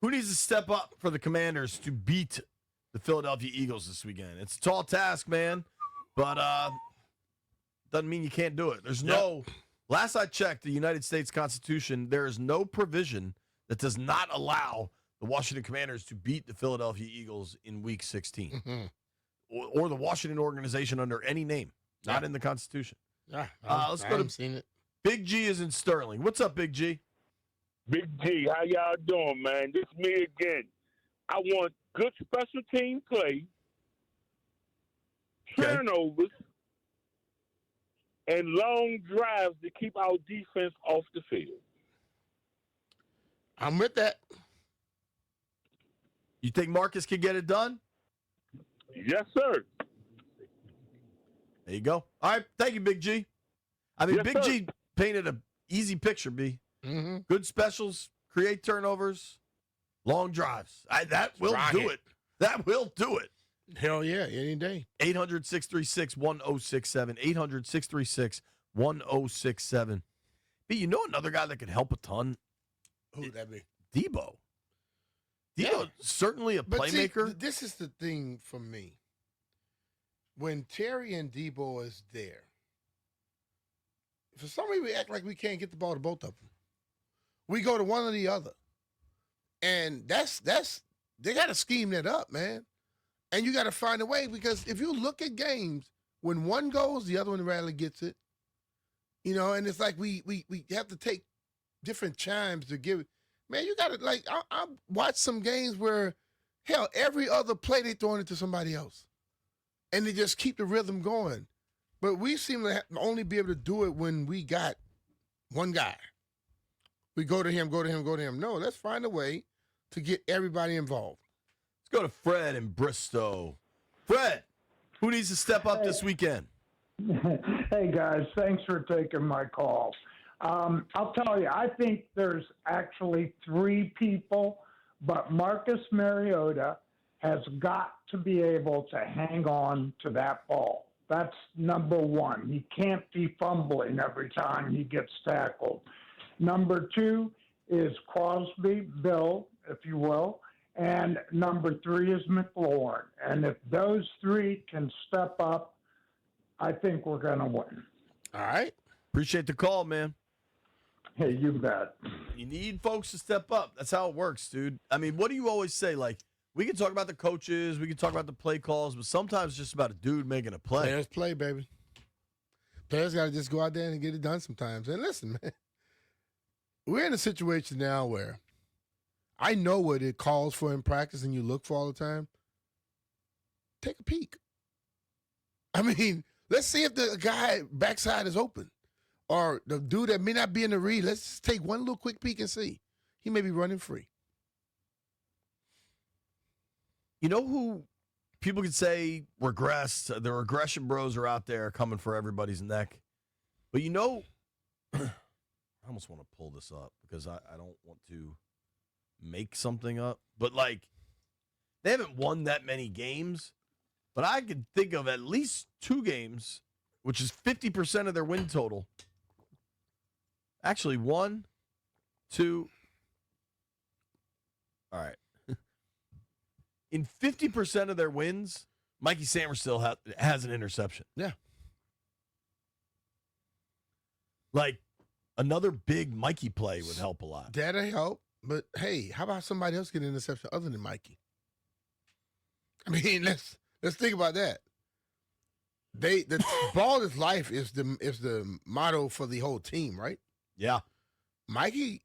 Who needs to step up for the Commanders to beat the Philadelphia Eagles this weekend? It's a tall task, man, but doesn't mean you can't do it. There's no. Last I checked, the United States Constitution, there is no provision that does not allow the Washington Commanders to beat the Philadelphia Eagles in Week 16, or the Washington organization under any name, not in the Constitution. Yeah, let's go to seen it. Big G is in Sterling. What's up, Big G? Big G, how y'all doing, man? This me again. I want good special team play, turnovers, and long drives to keep our defense off the field. I'm with that. You think Marcus can get it done? Yes, sir. There you go. All right. Thank you, Big G. I mean, Yes, Big sir. G painted an easy picture, B. Mm-hmm. Good specials, create turnovers, long drives. That will do it. That will do it. Hell yeah, any day. 800-636-1067. 800-636-1067. B, you know another guy that could help a ton? Who would that be? Debo. Debo, certainly a playmaker. See, this is the thing for me. When Terry and Debo is there, for some reason we act like we can't get the ball to both of them. We go to one or the other. And that's they got to scheme that up, man. And you got to find a way, because if you look at games, when one goes, the other one rarely gets it. You know, and it's like we have to take different chimes to give it. Man, you got to, like, I watched some games where, hell, every other play they throwing it to somebody else. And they just keep the rhythm going. But we seem to only be able to do it when we got one guy. We go to him. No, let's find a way to get everybody involved. Let's go to Fred in Bristow. Fred, who needs to step up this weekend? Hey, guys. Thanks for taking my call. I'll tell you, I think there's actually three people, but Marcus Mariota has got to be able to hang on to that ball. That's number one. He can't be fumbling every time he gets tackled. Number two is Crosby, Bill, if you will. And number three is McLaurin. And if those three can step up, I think we're going to win. All right. Appreciate the call, man. Hey, you bet. You need folks to step up. That's how it works, dude. I mean, what do you always say? Like, we can talk about the coaches, we can talk about the play calls, but sometimes it's just about a dude making a play. Players play, baby. Players got to just go out there and get it done sometimes. And listen, man, we're in a situation now where I know what it calls for in practice and you look for all the time. Take a peek. I mean, let's see if the guy backside is open. Or the dude that may not be in the read, let's just take one little quick peek and see. He may be running free. You know who people could say regressed? The regression bros are out there coming for everybody's neck. But you know, I almost want to pull this up because I don't want to make something up. But, like, they haven't won that many games. But I could think of at least 2 games, which is 50% of their win total. Actually, 1, 2. All right. In 50% of their wins, Mikey Sanders still has an interception. Yeah. Like, another big Mikey play would help a lot. That'll help. But, hey, how about somebody else get an interception other than Mikey? I mean, let's think about that. The ball is life is the motto for the whole team, right? Yeah. Mikey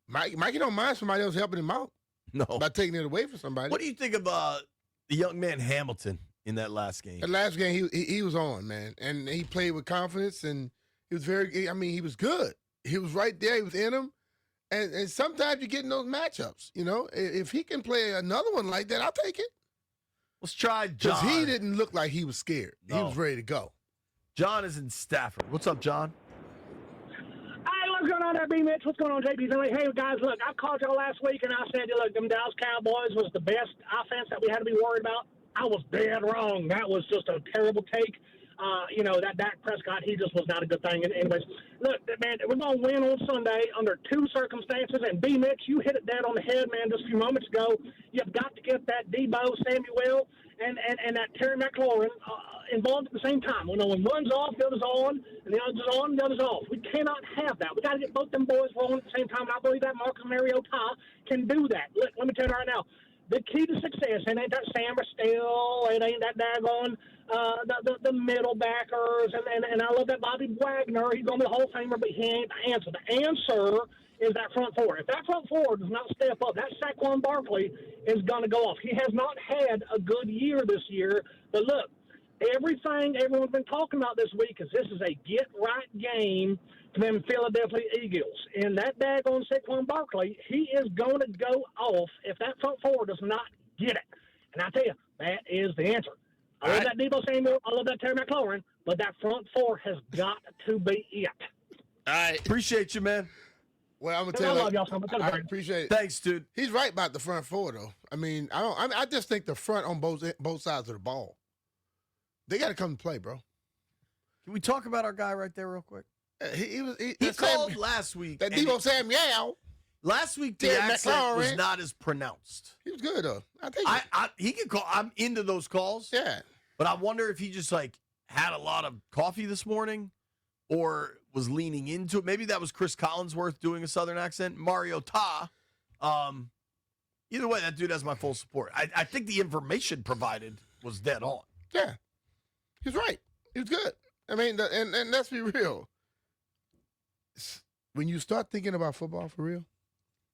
don't mind somebody else helping him out. No. By taking it away from somebody. What do you think of the young man Hamilton in that last game? The last game, he was on, man. And he played with confidence, and he was he was good. He was right there. He was in him. And sometimes you get in those matchups, you know. If he can play another one like that, I'll take it. Let's try John. Because he didn't look like he was scared. No. He was ready to go. John is in Stafford. What's up, John? Hey, what's going on there, BMitch? What's going on, JP? Finlay? Hey, guys, look, I called y'all last week, and I said, look, them Dallas Cowboys was the best offense that we had to be worried about. I was dead wrong. That was just a terrible take. that Dak Prescott, he just was not a good thing. And anyways, look, man, we're going to win on Sunday under two circumstances. And BMitch, you hit it dead on the head, man, just a few moments ago. You've got to get that Debo Samuel and that Terry McLaurin involved at the same time. When one's off, the other's on, and the other's on, the other's off. We cannot have that. We got to get both them boys rolling at the same time. And I believe that Marcus Mariota can do that. Look, let me tell you right now. The key to success, it ain't that Sam Still, it ain't that daggone the middle backers, and I love that Bobby Wagner. He's going to be a Hall of Famer, but he ain't the answer. The answer is that front four. If that front four does not step up, that Saquon Barkley is going to go off. He has not had a good year this year, but look, everything everyone's been talking about this week is this is a get-right game for them Philadelphia Eagles. And that daggone Saquon Barkley, he is going to go off if that front four does not get it. And I tell you, that is the answer. I love that Debo Samuel. I love that Terry McLaurin. But that front four has got to be it. All right. Appreciate you, man. Well, I'm gonna tell you. I love y'all so much. I appreciate it. Thanks, dude. He's right about the front four, though. I mean, I just think the front on both sides of the ball, they got to come to play, bro. Can we talk about our guy right there real quick? He called last week. That Debo Samuel. Last week, the Terry accent McLaurin was not as pronounced. He was good, though. I think He can call. I'm into those calls. Yeah. But I wonder if he just had a lot of coffee this morning or was leaning into it. Maybe that was Chris Collinsworth doing a Southern accent. Mariota. Either way, that dude has my full support. I think the information provided was dead on. Yeah. He's right. He was good. I mean, and let's be real. When you start thinking about football for real,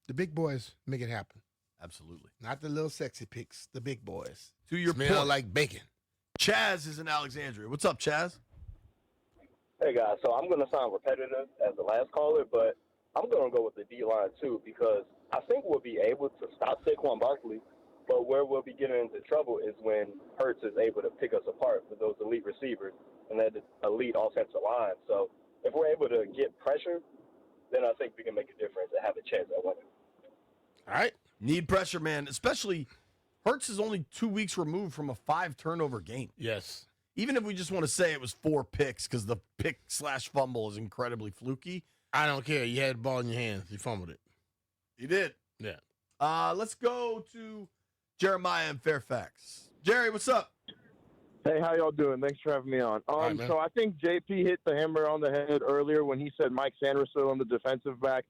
the big boys make it happen. Absolutely. Not the little sexy picks, the big boys. To your Smell point. like bacon. Chaz is in Alexandria. What's up, Chaz? Hey, guys. So I'm going to sound repetitive as the last caller, but I'm going to go with the D-line, too, because I think we'll be able to stop Saquon Barkley, but where we'll be getting into trouble is when Hurts is able to pick us apart with those elite receivers and that elite offensive line. So if we're able to get pressure, then I think we can make a difference and have a chance at winning. All right. Need pressure, man. Especially Hurts is only 2 weeks removed from a 5-turnover game. Yes. Even if we just want to say it was 4 picks because the pick/fumble is incredibly fluky. I don't care. You had the ball in your hands. You fumbled it. He did. Yeah. Let's go to Jeremiah in Fairfax. Jerry, what's up? Hey, how y'all doing? Thanks for having me on. Right, So I think JP hit the hammer on the head earlier when he said Mike Sanderson on the defensive back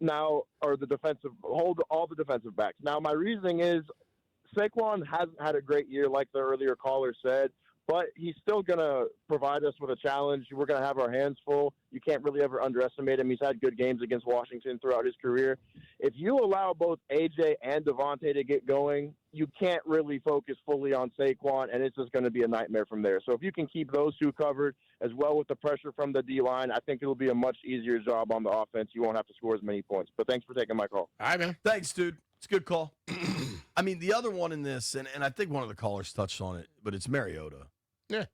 now, or hold all the defensive backs. Now, my reasoning is Saquon hasn't had a great year like the earlier caller said, but he's still going to provide us with a challenge. We're going to have our hands full. You can't really ever underestimate him. He's had good games against Washington throughout his career. If you allow both AJ and Devontae to get going, you can't really focus fully on Saquon, and it's just going to be a nightmare from there. So if you can keep those two covered, as well with the pressure from the D-line, I think it'll be a much easier job on the offense. You won't have to score as many points. But thanks for taking my call. All right, man. Thanks, dude. It's a good call. I mean, the other one in this, and I think one of the callers touched on it, but it's Mariota. Yeah.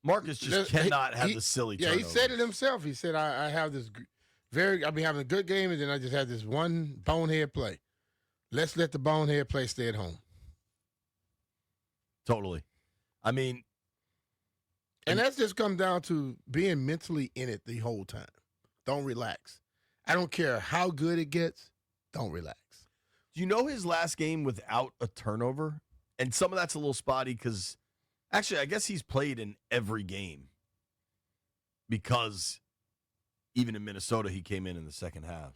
Marcus just cannot have the silly Yeah, turnovers. he said it himself. He said, I have this I'll be having a good game, and then I just have this one bonehead play. Let's let the bonehead play stay at home. Totally. I mean. And that's just come down to being mentally in it the whole time. Don't relax. I don't care how good it gets. Don't relax. Do you know his last game without a turnover? And some of that's a little spotty because, actually, I guess he's played in every game because even in Minnesota, he came in the second half.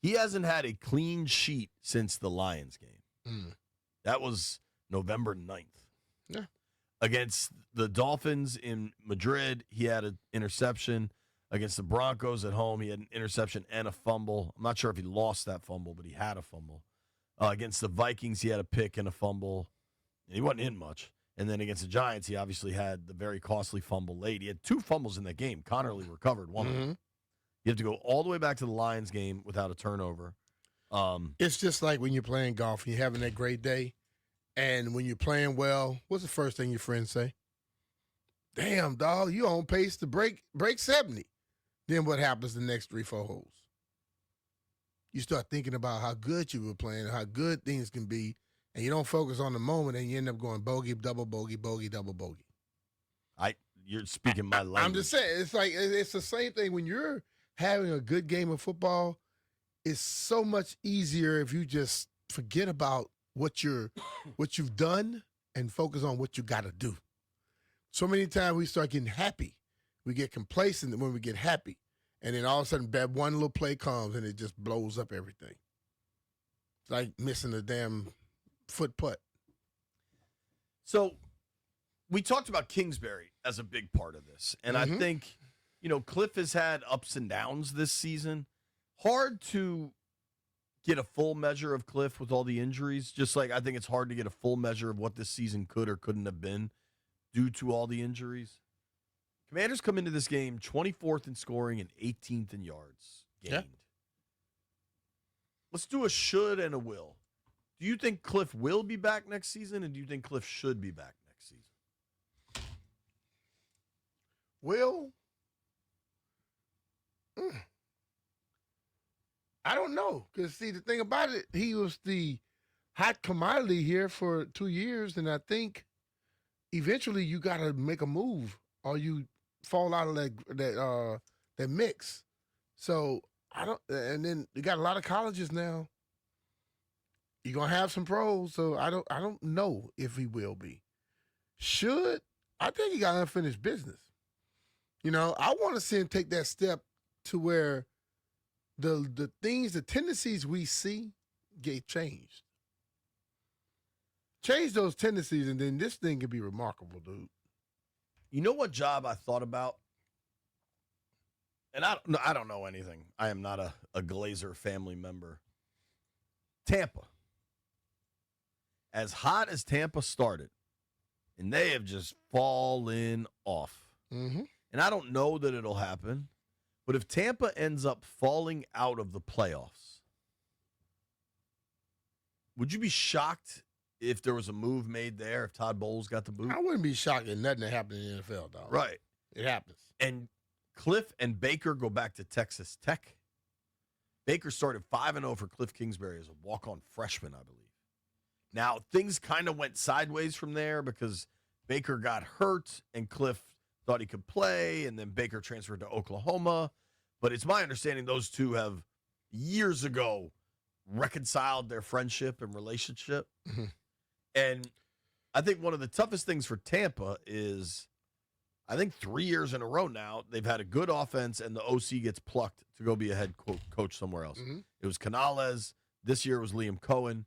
He hasn't had a clean sheet since the Lions game. That was November 9th. Yeah. Against the Dolphins in Madrid, he had an interception. Against the Broncos at home, he had an interception and a fumble. I'm not sure if he lost that fumble, but he had a fumble. Against the Vikings, he had a pick and a fumble. And he wasn't in much. And then against the Giants, he obviously had the very costly fumble late. He had 2 fumbles in that game. Connerly recovered one of them. You have to go all the way back to the Lions game without a turnover. It's just like when you're playing golf and you're having that great day. And when you're playing well, what's the first thing your friends say? Damn, dog, you on pace to break 70. Then what happens the next 3-4 holes? You start thinking about how good you were playing and how good things can be, and you don't focus on the moment, and you end up going bogey, double bogey, bogey, double bogey. You're speaking my language. I'm just saying, it's like it's the same thing when you're having a good game of football. It's so much easier if you just forget about what you've done and focus on what you got to do. So many times we start getting happy, we get complacent when we get happy, and then all of a sudden that one little play comes and it just blows up everything. It's like missing a damn foot putt. So we talked about Kingsbury as a big part of this. And I think, Cliff has had ups and downs this season. Hard to get a full measure of Cliff with all the injuries. Just like I think it's hard to get a full measure of what this season could or couldn't have been due to all the injuries. Commanders come into this game 24th in scoring and 18th in yards gained. Yeah. Let's do a should and a will. Do you think Cliff will be back next season, and do you think Cliff should be back next season? Will? I don't know. Because, see, the thing about it, he was the hot commodity here for 2 years, and I think eventually you got to make a move or you fall out of that mix. So, and then you got a lot of colleges now. You're going to have some pros, so I don't know if he will be. Should? I think he got unfinished business. I want to see him take that step to where the things, the tendencies we see get changed. Change those tendencies, and then this thing can be remarkable, dude. You know what job I thought about? And I don't know anything. I am not a Glazer family member. Tampa. As hot as Tampa started, and they have just fallen off. Mm-hmm. And I don't know that it'll happen, but if Tampa ends up falling out of the playoffs, would you be shocked if there was a move made there, if Todd Bowles got the boot? I wouldn't be shocked if nothing that happened in the NFL, dog. Right. It happens. And Cliff and Baker go back to Texas Tech. Baker started 5-0 for Cliff Kingsbury as a walk-on freshman, I believe. Now, things kind of went sideways from there because Baker got hurt and Cliff thought he could play, and then Baker transferred to Oklahoma. But it's my understanding those two have years ago reconciled their friendship and relationship. Mm-hmm. And I think one of the toughest things for Tampa is I think 3 years in a row now, they've had a good offense, and the OC gets plucked to go be a head coach somewhere else. Mm-hmm. It was Canales. This year it was Liam Cohen.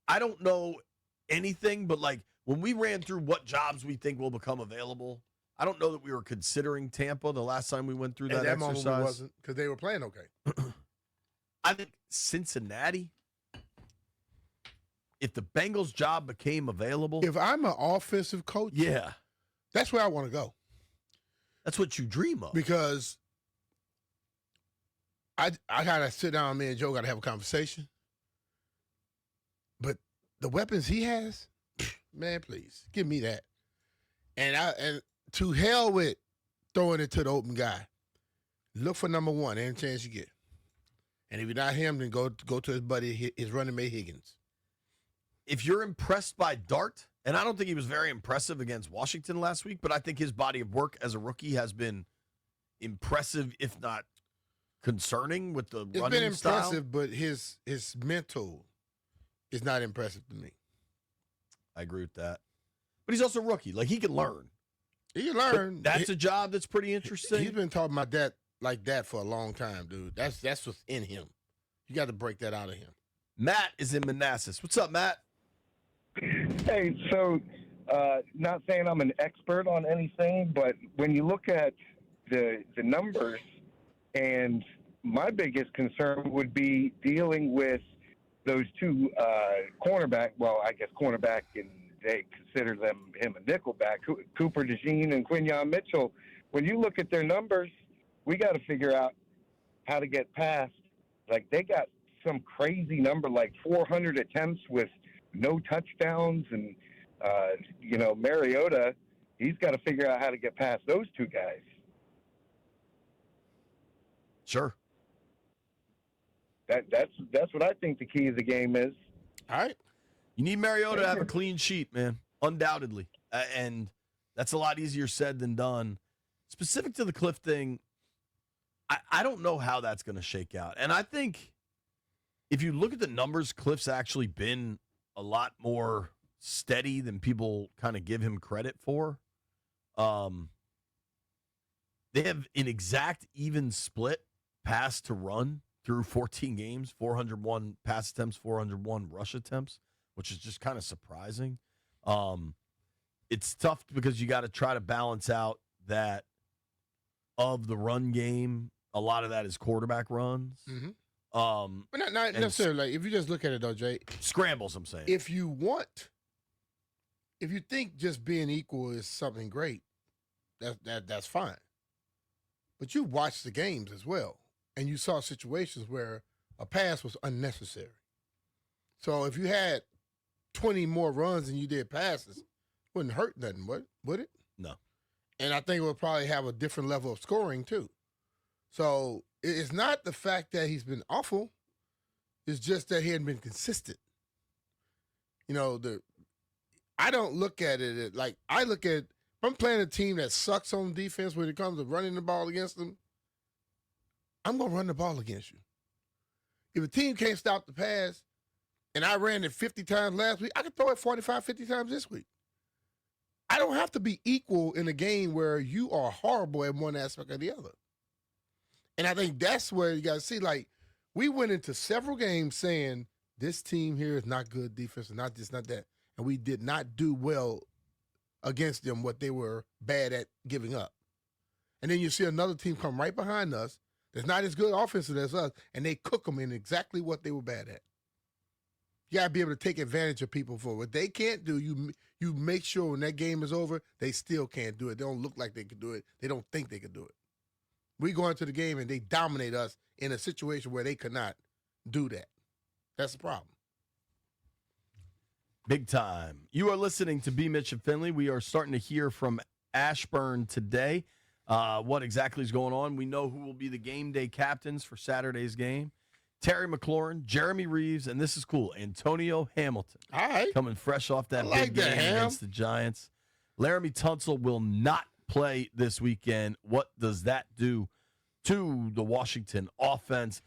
I don't know anything, but like when we ran through what jobs we think will become available, I don't know that we were considering Tampa the last time we went through that exercise. Moment we wasn't, because they were playing okay. I think Cincinnati, if the Bengals job became available. If I'm an offensive coach, yeah, that's where I want to go. That's what you dream of. Because I got to sit down, me and Joe got to have a conversation. But the weapons he has, man, please, give me that. And to hell with throwing it to the open guy. Look for number one, any chance you get. And if you're not him, then go to his buddy, his running mate Higgins. If you're impressed by Dart, and I don't think he was very impressive against Washington last week, but I think his body of work as a rookie has been impressive, if not concerning, with the It's running been style. impressive, but his mental is not impressive to me. I agree with that. But he's also a rookie. Like, he can learn. He can learn. But that's a job that's pretty interesting. He's been talking about that like that for a long time, dude. That's what's in him. You got to break that out of him. Matt is in Manassas. What's up, Matt? Hey, so not saying I'm an expert on anything, but when you look at the numbers, and my biggest concern would be dealing with those two cornerback. Well, I guess cornerback, and they consider him a nickelback. Cooper DeJean and Quinyon Mitchell. When you look at their numbers, we got to figure out how to get past. Like, they got some crazy number, like 400 attempts with no touchdowns, and Mariota, he's got to figure out how to get past those two guys. Sure. That's what I think the key of the game is. All right. You need Mariota to have a clean sheet, man, undoubtedly. And That's a lot easier said than done. Specific to the Cliff thing, I don't know how that's going to shake out. And I think if you look at the numbers, Cliff's actually been a lot more steady than people kind of give him credit for. They have an exact even split pass to run through 14 games, 401 pass attempts, 401 rush attempts, which is just kind of surprising. It's tough because you got to try to balance out that of the run game. A lot of that is quarterback runs. Mm-hmm. But not necessarily. Like, if you just look at it, though, Jay. Scrambles, I'm saying. If you think just being equal is something great, that's fine. But you watched the games as well, and you saw situations where a pass was unnecessary. So if you had 20 more runs than you did passes, it wouldn't hurt nothing, would it? No. And I think it would probably have a different level of scoring, too. So it's not the fact that he's been awful. It's just that he hadn't been consistent. You know, I don't look at it like I look at – if I'm playing a team that sucks on defense when it comes to running the ball against them, I'm going to run the ball against you. If a team can't stop the pass and I ran it 50 times last week, I can throw it 45, 50 times this week. I don't have to be equal in a game where you are horrible at one aspect or the other. And I think that's where you got to see, like, we went into several games saying this team here is not good defense, not this, not that. And we did not do well against them what they were bad at giving up. And then you see another team come right behind us that's not as good offensive as us, and they cook them in exactly what they were bad at. You got to be able to take advantage of people for what they can't do. You make sure when that game is over, they still can't do it. They don't look like they can do it. They don't think they can do it. We go into the game, and they dominate us in a situation where they could not do that. That's the problem. Big time. You are listening to BMitch and Finlay. We are starting to hear from Ashburn today what exactly is going on. We know who will be the game day captains for Saturday's game. Terry McLaurin, Jeremy Reeves, and this is cool, Antonio Hamilton. All right. Coming fresh off that like big game Ham. against the Giants. Laramie Tunsil will not play this weekend. What does that do to the Washington offense?